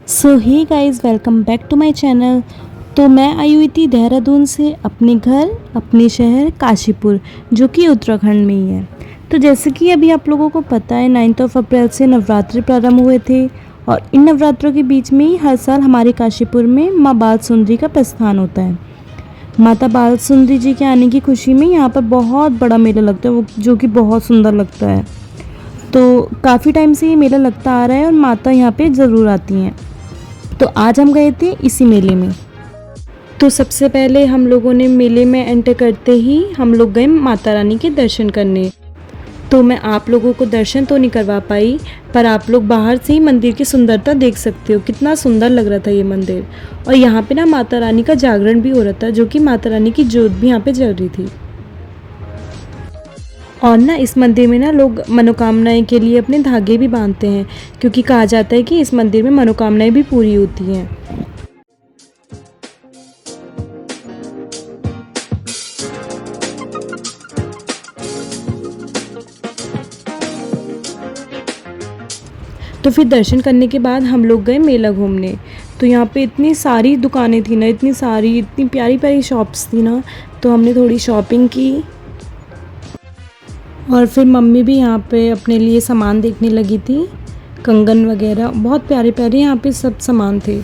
So hi guys, welcome back to my channel. तो मैं आई हुई थी देहरादून से अपने घर, अपने शहर काशीपुर, जो कि उत्तराखंड में ही है। तो जैसे कि अभी आप लोगों को पता है, 9 अप्रैल से नवरात्रि प्रारंभ हुए थे और इन नवरात्रों के बीच में ही हर साल हमारे काशीपुर में माँ बाल सुंदरी का प्रस्थान होता है। माता बाल सुंदरी जी के आने की खुशी में यहाँ पर बहुत बड़ा मेला लगता है, वो जो कि बहुत सुंदर लगता है। तो काफ़ी टाइम से ये मेला लगता आ रहा है और माता यहाँ पे ज़रूर आती हैं। तो आज हम गए थे इसी मेले में। तो सबसे पहले हम लोगों ने मेले में एंटर करते ही हम लोग गए माता रानी के दर्शन करने। तो मैं आप लोगों को दर्शन तो नहीं करवा पाई, पर आप लोग बाहर से ही मंदिर की सुंदरता देख सकते हो। कितना सुंदर लग रहा था ये मंदिर। और यहाँ पे ना माता रानी का जागरण भी हो रहा था, जो कि माता रानी की जोत भी यहाँ पे जल रही थी। और ना इस मंदिर में ना लोग मनोकामनाएं के लिए अपने धागे भी बांधते हैं, क्योंकि कहा जाता है कि इस मंदिर में मनोकामनाएं भी पूरी होती हैं। तो फिर दर्शन करने के बाद हम लोग गए मेला घूमने। तो यहाँ पे इतनी सारी दुकानें थी ना, इतनी प्यारी प्यारी शॉप्स थी ना। तो हमने थोड़ी शॉपिंग की और फिर मम्मी भी यहाँ पे अपने लिए सामान देखने लगी थी। कंगन वगैरह बहुत प्यारे प्यारे यहाँ पे सब सामान थे।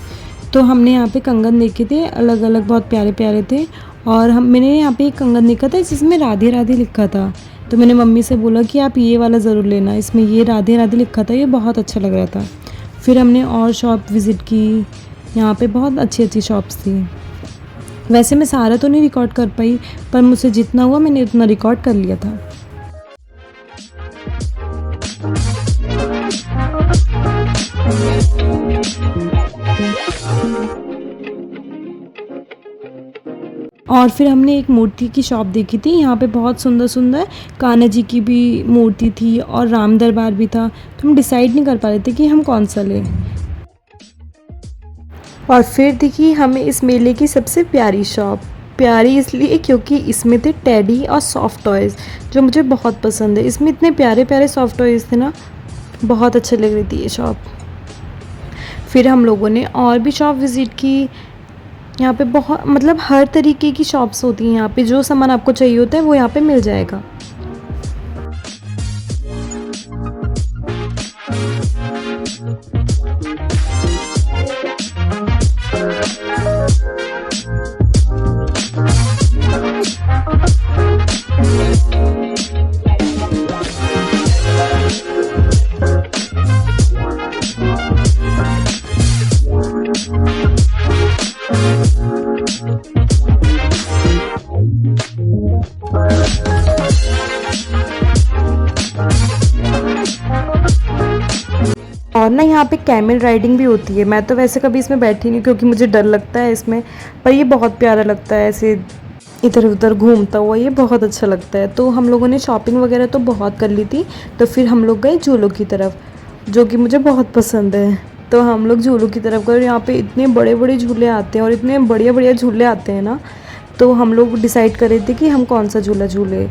तो हमने यहाँ पे कंगन देखे थे, अलग अलग बहुत प्यारे प्यारे थे। और मैंने यहाँ पे एक कंगन देखा था जिसमें राधे राधे लिखा था। तो मैंने मम्मी से बोला कि आप ये वाला ज़रूर लेना, इसमें ये राधे राधे लिखा था, ये बहुत अच्छा लग रहा था। फिर हमने और शॉप विज़िट की। यहाँ पे बहुत अच्छी अच्छी शॉप्स थी। वैसे मैं सारा तो नहीं रिकॉर्ड कर पाई, पर मुझसे जितना हुआ मैंने उतना रिकॉर्ड कर लिया था। और फिर हमने एक मूर्ति की शॉप देखी थी। यहाँ पे बहुत सुंदर सुंदर कान्हा जी की भी मूर्ति थी और राम दरबार भी था। तो हम डिसाइड नहीं कर पा रहे थे कि हम कौन सा लें। और फिर दिखी हमें इस मेले की सबसे प्यारी शॉप। प्यारी इसलिए क्योंकि इसमें थे टेडी और सॉफ्ट टॉयज़, जो मुझे बहुत पसंद है। इसमें इतने प्यारे प्यारे सॉफ्ट टॉयज़ थे ना, बहुत अच्छे लग रही थी ये शॉप। फिर हम लोगों ने और भी शॉप विज़िट की। यहाँ पे बहुत मतलब हर तरीके की शॉप्स होती हैं। यहाँ पे जो सामान आपको चाहिए होता है वो यहाँ पे मिल जाएगा। और ना यहाँ पे कैमल राइडिंग भी होती है। मैं तो वैसे कभी इसमें बैठी नहीं, क्योंकि मुझे डर लगता है इसमें। पर ये बहुत प्यारा लगता है, ऐसे इधर उधर घूमता हुआ, ये बहुत अच्छा लगता है। तो हम लोगों ने शॉपिंग वगैरह तो बहुत कर ली थी। तो फिर हम लोग गए झूलों की तरफ, जो कि मुझे बहुत पसंद है। तो हम लोग झूलों की तरफ गए। यहाँ पे इतने बड़े बड़े झूले आते हैं और इतने बढ़िया बढ़िया झूले आते हैं ना। तो हम लोग डिसाइड कर रहे थे कि हम कौन सा झूला झूले।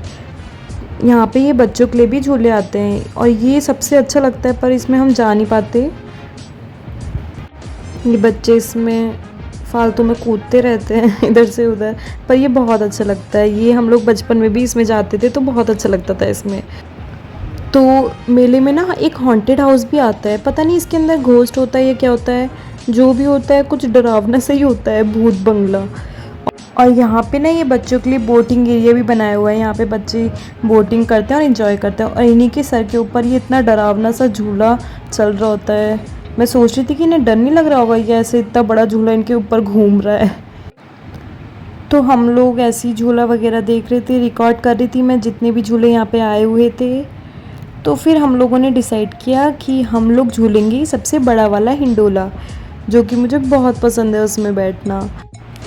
यहाँ पे ये बच्चों के लिए भी झूले आते हैं और ये सबसे अच्छा लगता है, पर इसमें हम जा नहीं पाते। ये बच्चे इसमें फालतू में कूदते रहते हैं इधर से उधर, पर ये बहुत अच्छा लगता है। ये हम लोग बचपन में भी इसमें जाते थे, तो बहुत अच्छा लगता था इसमें। तो मेले में ना एक हॉन्टेड हाउस भी आता है। पता नहीं इसके अंदर घोस्ट होता है या क्या होता है, जो भी होता है कुछ डरावना सा ही होता है, भूत बंगला। और यहाँ पे ना ये बच्चों के लिए बोटिंग एरिया भी बनाया हुआ है। यहाँ पे बच्चे बोटिंग करते हैं और इन्जॉय करते हैं। और इन्हीं के सर के ऊपर ये इतना डरावना सा झूला चल रहा होता है। मैं सोच रही थी कि इन्हें डर नहीं लग रहा होगा, ये ऐसे इतना बड़ा झूला इनके ऊपर घूम रहा है। तो हम लोग ऐसी झूला वगैरह देख रहे थे, रिकॉर्ड कर रही थी मैं जितने भी झूले यहाँ पे आए हुए थे। तो फिर हम लोगों ने डिसाइड किया कि हम लोग झूलेंगे सबसे बड़ा वाला हिंडोला, जो कि मुझे बहुत पसंद है उसमें बैठना।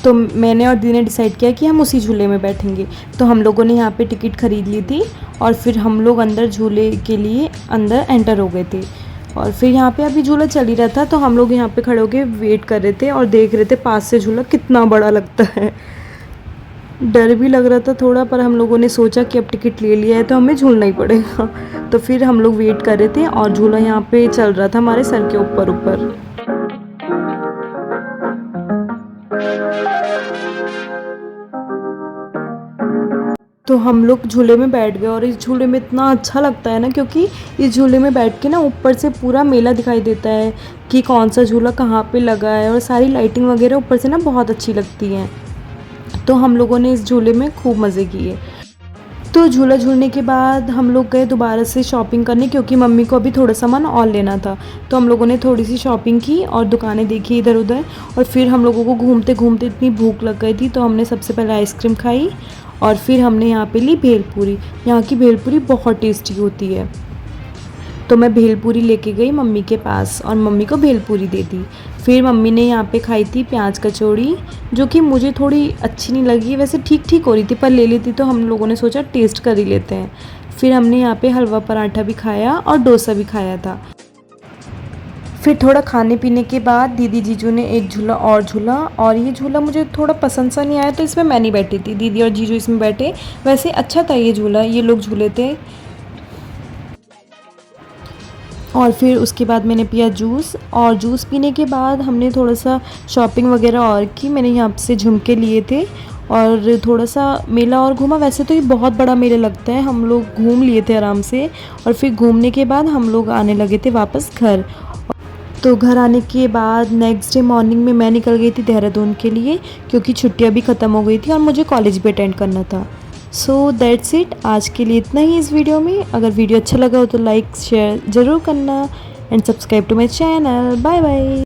तो मैंने और दी ने डिसाइड किया कि हम उसी झूले में बैठेंगे। तो हम लोगों ने यहाँ पे टिकट ख़रीद ली थी और फिर हम लोग अंदर झूले के लिए अंदर एंटर हो गए थे। और फिर यहाँ पे अभी झूला चल ही रहा था, तो हम लोग यहाँ पे खड़े होकर वेट कर रहे थे और देख रहे थे पास से झूला कितना बड़ा लगता है। डर भी लग रहा था थोड़ा, पर हम लोगों ने सोचा कि अब टिकट ले लिया है तो हमें झूलना ही पड़ेगा। तो फिर हम लोग वेट कर रहे थे और झूला यहाँ पे चल रहा था हमारे सर के ऊपर ऊपर। तो हम लोग झूले में बैठ गए और इस झूले में इतना अच्छा लगता है ना, क्योंकि इस झूले में बैठ के ना ऊपर से पूरा मेला दिखाई देता है कि कौन सा झूला कहाँ पे लगा है, और सारी लाइटिंग वगैरह ऊपर से ना बहुत अच्छी लगती हैं। तो हम लोगों ने इस झूले में खूब मज़े किए। तो झूला झूलने के बाद हम लोग गए दोबारा से शॉपिंग करने, क्योंकि मम्मी को अभी थोड़ा सामान और लेना था। तो हम लोगों ने थोड़ी सी शॉपिंग की और दुकानें देखी इधर उधर, और फिर हम लोगों को घूमते घूमते इतनी भूख लग गई थी, तो हमने सबसे पहले आइसक्रीम खाई और फिर हमने यहाँ पे ली भेलपूरी। यहाँ की भेलपूरी बहुत टेस्टी होती है। तो मैं भेलपूरी लेके गई मम्मी के पास और मम्मी को भेलपूरी दे दी। फिर मम्मी ने यहाँ पे खाई थी प्याज कचौड़ी, जो कि मुझे थोड़ी अच्छी नहीं लगी, वैसे ठीक ठीक हो रही थी, पर ले लेती तो हम लोगों ने सोचा टेस्ट कर ही लेते हैं। फिर हमने यहाँ पे हलवा पराठा भी खाया और डोसा भी खाया था। फिर थोड़ा खाने पीने के बाद दीदी जीजू ने एक झूला और झूला, और ये झूला मुझे थोड़ा पसंद सा नहीं आया, तो इसमें मैं नहीं बैठी थी, दीदी और जीजू इसमें बैठे। वैसे अच्छा था ये झूला, ये लोग झूले थे। और फिर उसके बाद मैंने पिया जूस, और जूस पीने के बाद हमने थोड़ा सा शॉपिंग वगैरह और की। मैंने यहाँ से झुमके लिए थे और थोड़ा सा मेला और घूमा। वैसे तो ये बहुत बड़ा मेला लगता है, हम लोग घूम लिए थे आराम से। और फिर घूमने के बाद हम लोग आने लगे थे वापस घर। तो घर आने के बाद नेक्स्ट डे मॉर्निंग में मैं निकल गई थी देहरादून के लिए, क्योंकि छुट्टियाँ भी ख़त्म हो गई थी और मुझे कॉलेज भी अटेंड करना था। सो दैट्स इट, आज के लिए इतना ही इस वीडियो में। अगर वीडियो अच्छा लगा हो तो लाइक शेयर ज़रूर करना and subscribe to my channel. Bye bye.